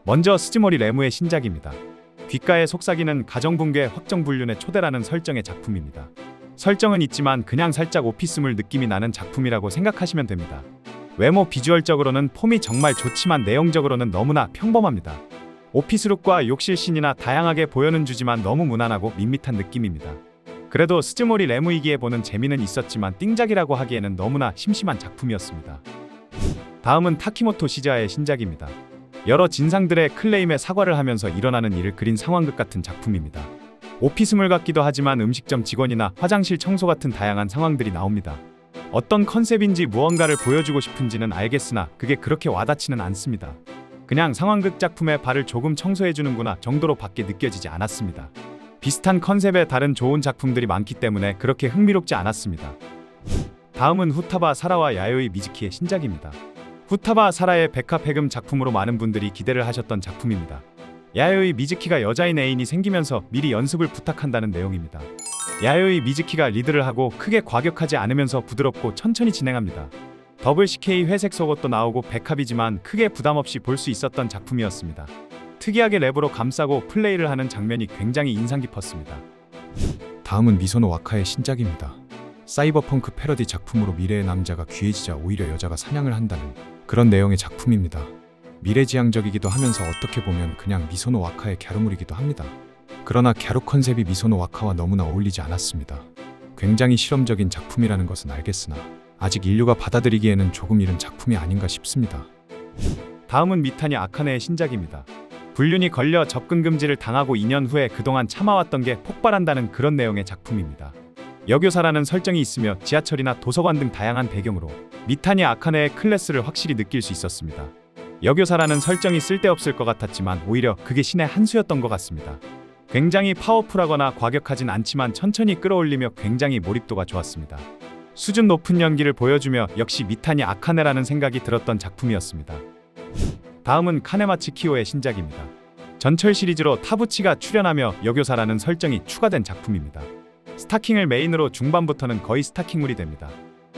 먼저 스즈모리 레무의 신작입니다. 귓가의 속삭이는 가정붕괴 확정불륜의 초대라는 설정의 작품입니다. 설정은 있지만 그냥 살짝 오피스물 느낌이 나는 작품이라고 생각하시면 됩니다. 외모 비주얼적으로는 폼이 정말 좋지만 내용적으로는 너무나 평범합니다. 오피스룩과 욕실씬이나 다양하게 보여는 주지만 너무 무난하고 밋밋한 느낌입니다. 그래도 스즈모리 레무이기에 보는 재미는 있었지만 띵작이라고 하기에는 너무나 심심한 작품이었습니다. 다음은 타키모토 시즈하의 신작입니다. 여러 진상들의 클레임에 사과를 하면서 일어나는 일을 그린 상황극 같은 작품입니다. 오피스물 같기도 하지만 음식점 직원이나 화장실 청소 같은 다양한 상황들이 나옵니다. 어떤 컨셉인지 무언가를 보여주고 싶은지는 알겠으나 그게 그렇게 와닿지는 않습니다. 그냥 상황극 작품에 발을 조금 청소해주는구나 정도로 밖에 느껴지지 않았습니다. 비슷한 컨셉의 다른 좋은 작품들이 많기 때문에 그렇게 흥미롭지 않았습니다. 다음은 후타바 사라와 야요이 미즈키의 신작입니다. 후타바 사라의 백합 해금 작품으로 많은 분들이 기대를 하셨던 작품입니다. 야요이 미즈키가 여자인 애인이 생기면서 미리 연습을 부탁한다는 내용입니다. 야요이 미즈키가 리드를 하고 크게 과격하지 않으면서 부드럽고 천천히 진행합니다. WCK 회색 속옷도 나오고 백합이지만 크게 부담없이 볼 수 있었던 작품이었습니다. 특이하게 랩으로 감싸고 플레이를 하는 장면이 굉장히 인상 깊었습니다. 다음은 미소노 와카의 신작입니다. 사이버펑크 패러디 작품으로 미래의 남자가 귀해지자 오히려 여자가 사냥을 한다는 그런 내용의 작품입니다. 미래지향적이기도 하면서 어떻게 보면 그냥 미소노 와카의 갸루물이기도 합니다. 그러나 갸루 컨셉이 미소노 와카와 너무나 어울리지 않았습니다. 굉장히 실험적인 작품이라는 것은 알겠으나 아직 인류가 받아들이기에는 조금 이른 작품이 아닌가 싶습니다. 다음은 미타니 아카네의 신작입니다. 불륜이 걸려 접근 금지를 당하고 2년 후에 그동안 참아왔던 게 폭발한다는 그런 내용의 작품입니다. 여교사라는 설정이 있으며 지하철이나 도서관 등 다양한 배경으로 미타니 아카네의 클래스를 확실히 느낄 수 있었습니다. 여교사라는 설정이 쓸데없을 것 같았지만 오히려 그게 신의 한 수였던 것 같습니다. 굉장히 파워풀하거나 과격하진 않지만 천천히 끌어올리며 굉장히 몰입도가 좋았습니다. 수준 높은 연기를 보여주며 역시 미타니 아카네라는 생각이 들었던 작품이었습니다. 다음은 카네마츠 키오의 신작입니다. 전철 시리즈로 타부치가 출연하며 여교사라는 설정이 추가된 작품입니다. 스타킹을 메인으로 중반부터는 거의 스타킹물이 됩니다.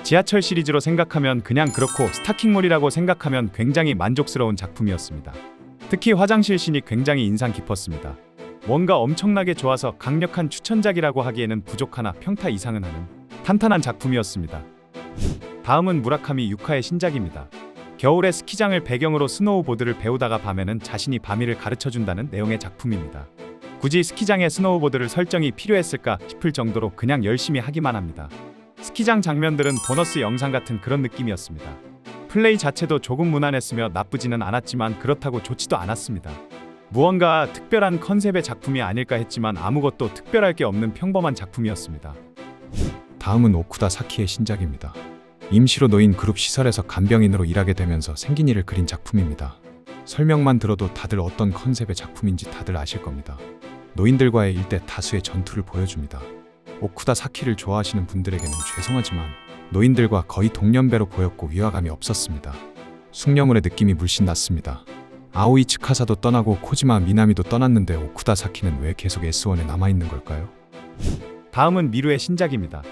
지하철 시리즈로 생각하면 그냥 그렇고 스타킹물이라고 생각하면 굉장히 만족스러운 작품이었습니다. 특히 화장실 씬이 굉장히 인상 깊었습니다. 뭔가 엄청나게 좋아서 강력한 추천작이라고 하기에는 부족하나 평타 이상은 하는 탄탄한 작품이었습니다. 다음은 무라카미 유카의 신작입니다. 겨울에 스키장을 배경으로 스노우보드를 배우다가 밤에는 자신이 밤일을 가르쳐준다는 내용의 작품입니다. 굳이 스키장에 스노우보드를 설정이 필요했을까 싶을 정도로 그냥 열심히 하기만 합니다. 스키장 장면들은 보너스 영상 같은 그런 느낌이었습니다. 플레이 자체도 조금 무난했으며 나쁘지는 않았지만 그렇다고 좋지도 않았습니다. 무언가 특별한 컨셉의 작품이 아닐까 했지만 아무것도 특별할 게 없는 평범한 작품이었습니다. 다음은 오쿠다 사키의 신작입니다. 임시로 놓인 그룹 시설에서 간병인으로 일하게 되면서 생긴 일을 그린 작품입니다. 설명만 들어도 다들 어떤 컨셉의 작품인지 다들 아실 겁니다. 노인들과의 일대 다수의 전투를 보여줍니다. 오쿠다 사키를 좋아하시는 분들에게는 죄송하지만 노인들과 거의 동년배로 보였고 위화감이 없었습니다. 숙녀물의 느낌이 물씬 났습니다. 아오이 츠카사도 떠나고 코지마 미나미도 떠났는데 오쿠다 사키는 왜 계속 S1에 남아있는 걸까요? 다음은 미루의 신작입니다.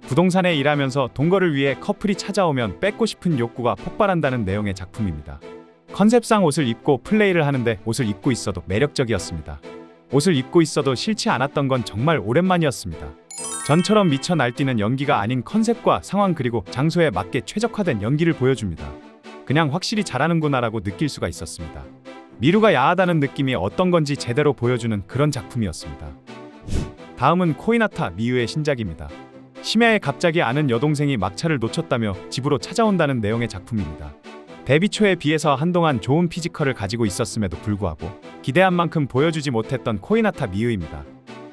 부동산에 일하면서 동거를 위해 커플이 찾아오면 뺏고 싶은 욕구가 폭발한다는 내용의 작품입니다. 컨셉상 옷을 입고 플레이를 하는데 옷을 입고 있어도 매력적이었습니다. 옷을 입고 있어도 싫지 않았던 건 정말 오랜만이었습니다. 전처럼 미쳐 날뛰는 연기가 아닌 컨셉과 상황 그리고 장소에 맞게 최적화된 연기를 보여줍니다. 그냥 확실히 잘하는구나라고 느낄 수가 있었습니다. 미루가 야하다는 느낌이 어떤 건지 제대로 보여주는 그런 작품이었습니다. 다음은 코이나타 미유의 신작입니다. 심야에 갑자기 아는 여동생이 막차를 놓쳤다며 집으로 찾아온다는 내용의 작품입니다. 데뷔 초에 비해서 한동안 좋은 피지컬을 가지고 있었음에도 불구하고 기대한 만큼 보여주지 못했던 코이나타 미유입니다.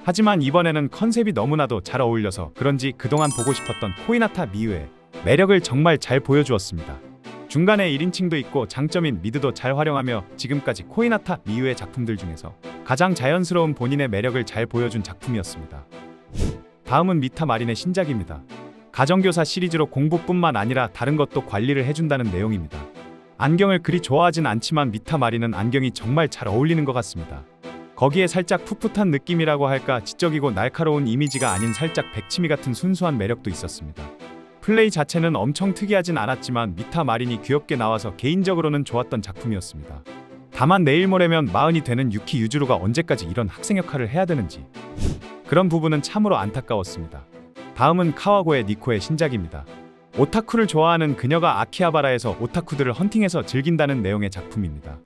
하지만 이번에는 컨셉이 너무나도 잘 어울려서 그런지 그동안 보고 싶었던 코이나타 미유의 매력을 정말 잘 보여주었습니다. 중간에 1인칭도 있고 장점인 미드도 잘 활용하며 지금까지 코이나타 미유의 작품들 중에서 가장 자연스러운 본인의 매력을 잘 보여준 작품이었습니다. 다음은 미타 마린의 신작입니다. 가정교사 시리즈로 공부뿐만 아니라 다른 것도 관리를 해준다는 내용입니다. 안경을 그리 좋아하진 않지만 미타 마린은 안경이 정말 잘 어울리는 것 같습니다. 거기에 살짝 풋풋한 느낌이라고 할까, 지적이고 날카로운 이미지가 아닌 살짝 백치미 같은 순수한 매력도 있었습니다. 플레이 자체는 엄청 특이하진 않았지만 미타 마린이 귀엽게 나와서 개인적으로는 좋았던 작품이었습니다. 다만 내일 모레면 마흔이 되는 유키 유즈루가 언제까지 이런 학생 역할을 해야 되는지, 그런 부분은 참으로 안타까웠습니다. 다음은 카와고의 니코의 신작입니다. 오타쿠를 좋아하는 그녀가 아키하바라에서 오타쿠들을 헌팅해서 즐긴다는 내용의 작품입니다.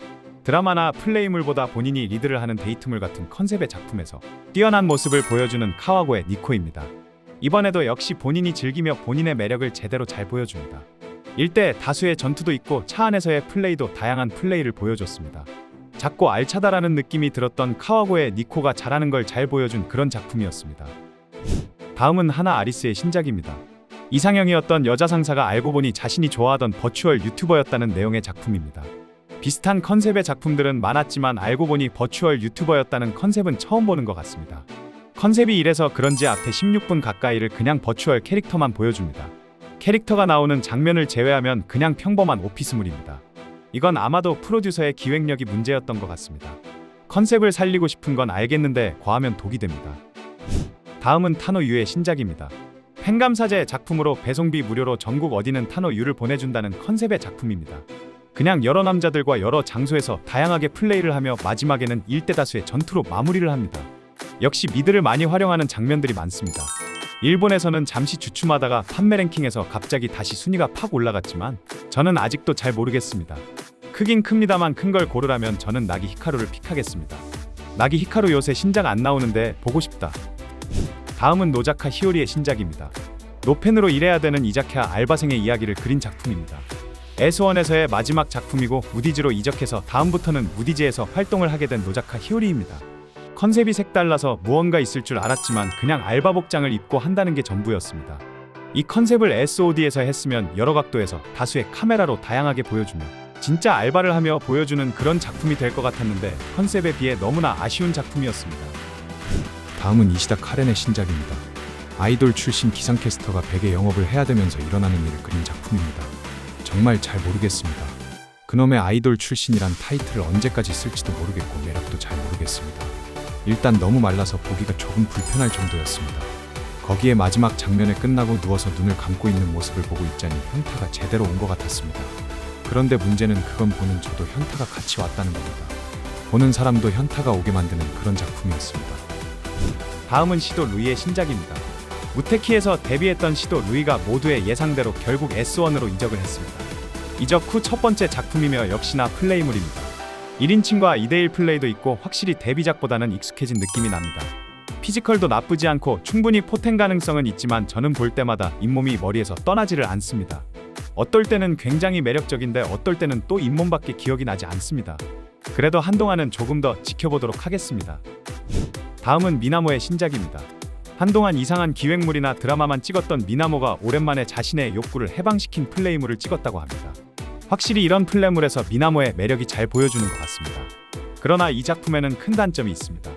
드라마나 플레이물보다 본인이 리드를 하는 데이트물 같은 컨셉의 작품에서 뛰어난 모습을 보여주는 카와고의 니코입니다. 이번에도 역시 본인이 즐기며 본인의 매력을 제대로 잘 보여줍니다. 일대 다수의 전투도 있고 차 안에서의 플레이도 다양한 플레이를 보여줬습니다. 작고 알차다라는 느낌이 들었던 카와고의 니코가 잘하는 걸 잘 보여준 그런 작품이었습니다. 다음은 하나 아리스의 신작입니다. 이상형이었던 여자 상사가 알고 보니 자신이 좋아하던 버추얼 유튜버였다는 내용의 작품입니다. 비슷한 컨셉의 작품들은 많았지만 알고 보니 버추얼 유튜버였다는 컨셉은 처음 보는 것 같습니다. 컨셉이 이래서 그런지 앞에 16분 가까이를 그냥 버추얼 캐릭터만 보여줍니다. 캐릭터가 나오는 장면을 제외하면 그냥 평범한 오피스물입니다. 이건 아마도 프로듀서의 기획력이 문제였던 것 같습니다. 컨셉을 살리고 싶은 건 알겠는데 과하면 독이 됩니다. 다음은 타노유의 신작입니다. 팬감사제 작품으로 배송비 무료로 전국 어디는 타노유를 보내준다는 컨셉의 작품입니다. 그냥 여러 남자들과 여러 장소에서 다양하게 플레이를 하며 마지막에는 일대다수의 전투로 마무리를 합니다. 역시 미드를 많이 활용하는 장면들이 많습니다. 일본에서는 잠시 주춤하다가 판매 랭킹에서 갑자기 다시 순위가 팍 올라갔지만 저는 아직도 잘 모르겠습니다. 크긴 큽니다만 큰 걸 고르라면 저는 나기 히카루를 픽하겠습니다. 나기 히카루 요새 신작 안 나오는데 보고 싶다. 다음은 노자카 히오리의 신작입니다. 노펜으로 일해야 되는 이자케아 알바생의 이야기를 그린 작품입니다. S1에서의 마지막 작품이고 무디즈로 이적해서 다음부터는 무디즈에서 활동을 하게 된 노자카 히오리입니다. 컨셉이 색달라서 무언가 있을 줄 알았지만 그냥 알바 복장을 입고 한다는 게 전부였습니다. 이 컨셉을 SOD에서 했으면 여러 각도에서 다수의 카메라로 다양하게 보여주며 진짜 알바를 하며 보여주는 그런 작품이 될 것 같았는데 컨셉에 비해 너무나 아쉬운 작품이었습니다. 다음은 이시다 카렌의 신작입니다. 아이돌 출신 기상캐스터가 베개 영업을 해야 되면서 일어나는 일을 그린 작품입니다. 정말 잘 모르겠습니다. 그놈의 아이돌 출신이란 타이틀을 언제까지 쓸지도 모르겠고 매력도 잘 모르겠습니다. 일단 너무 말라서 보기가 조금 불편할 정도였습니다. 거기에 마지막 장면에 끝나고 누워서 눈을 감고 있는 모습을 보고 있자니 현타가 제대로 온 것 같았습니다. 그런데 문제는 그건 보는 저도 현타가 같이 왔다는 겁니다. 보는 사람도 현타가 오게 만드는 그런 작품이었습니다. 다음은 시도 루이의 신작입니다. 무테키에서 데뷔했던 시도 루이가 모두의 예상대로 결국 S1으로 이적을 했습니다. 이적 후 첫 번째 작품이며 역시나 플레이물입니다. 1인칭과 2대1 플레이도 있고 확실히 데뷔작보다는 익숙해진 느낌이 납니다. 피지컬도 나쁘지 않고 충분히 포텐 가능성은 있지만 저는 볼 때마다 잇몸이 머리에서 떠나지를 않습니다. 어떨 때는 굉장히 매력적인데 어떨 때는 또 잇몸밖에 기억이 나지 않습니다. 그래도 한동안은 조금 더 지켜보도록 하겠습니다. 다음은 미나모의 신작입니다. 한동안 이상한 기획물이나 드라마만 찍었던 미나모가 오랜만에 자신의 욕구를 해방시킨 플레이물을 찍었다고 합니다. 확실히 이런 플레이물에서 미나모의 매력이 잘 보여주는 것 같습니다. 그러나 이 작품에는 큰 단점이 있습니다.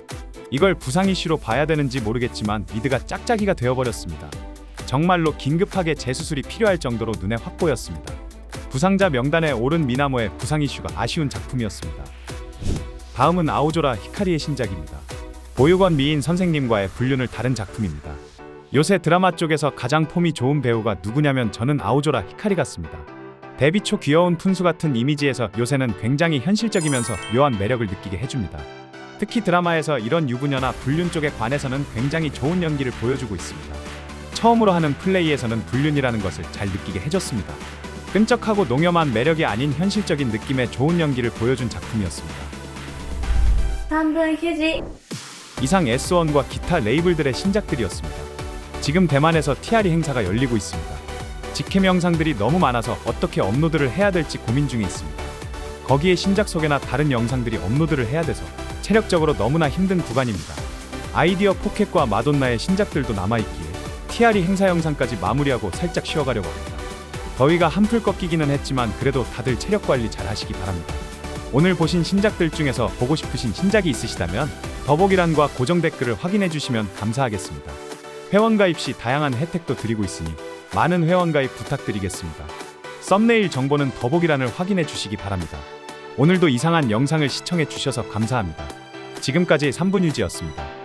이걸 부상 이슈로 봐야 되는지 모르겠지만 미드가 짝짝이가 되어버렸습니다. 정말로 긴급하게 재수술이 필요할 정도로 눈에 확 보였습니다. 부상자 명단에 오른 미나모의 부상 이슈가 아쉬운 작품이었습니다. 다음은 아오조라 히카리의 신작입니다. 보육원 미인 선생님과의 불륜을 다룬 작품입니다. 요새 드라마 쪽에서 가장 폼이 좋은 배우가 누구냐면 저는 아오조라 히카리 같습니다. 데뷔 초 귀여운 푼수 같은 이미지에서 요새는 굉장히 현실적이면서 묘한 매력을 느끼게 해줍니다. 특히 드라마에서 이런 유부녀나 불륜 쪽에 관해서는 굉장히 좋은 연기를 보여주고 있습니다. 처음으로 하는 플레이에서는 불륜이라는 것을 잘 느끼게 해줬습니다. 끈적하고 농염한 매력이 아닌 현실적인 느낌의 좋은 연기를 보여준 작품이었습니다. 3분 휴지. 이상 S1과 기타 레이블들의 신작들이었습니다. 지금 대만에서 TRE 행사가 열리고 있습니다. 직캠 영상들이 너무 많아서 어떻게 업로드를 해야 될지 고민 중에 있습니다. 거기에 신작 소개나 다른 영상들이 업로드를 해야 돼서 체력적으로 너무나 힘든 구간입니다. 아이디어 포켓과 마돈나의 신작들도 남아있기에 TRE 행사 영상까지 마무리하고 살짝 쉬어가려고 합니다. 더위가 한풀 꺾이기는 했지만 그래도 다들 체력 관리 잘 하시기 바랍니다. 오늘 보신 신작들 중에서 보고 싶으신 신작이 있으시다면 더보기란과 고정 댓글을 확인해 주시면 감사하겠습니다. 회원가입 시 다양한 혜택도 드리고 있으니 많은 회원가입 부탁드리겠습니다. 썸네일 정보는 더보기란을 확인해 주시기 바랍니다. 오늘도 이상한 영상을 시청해 주셔서 감사합니다. 지금까지 3분 유지였습니다.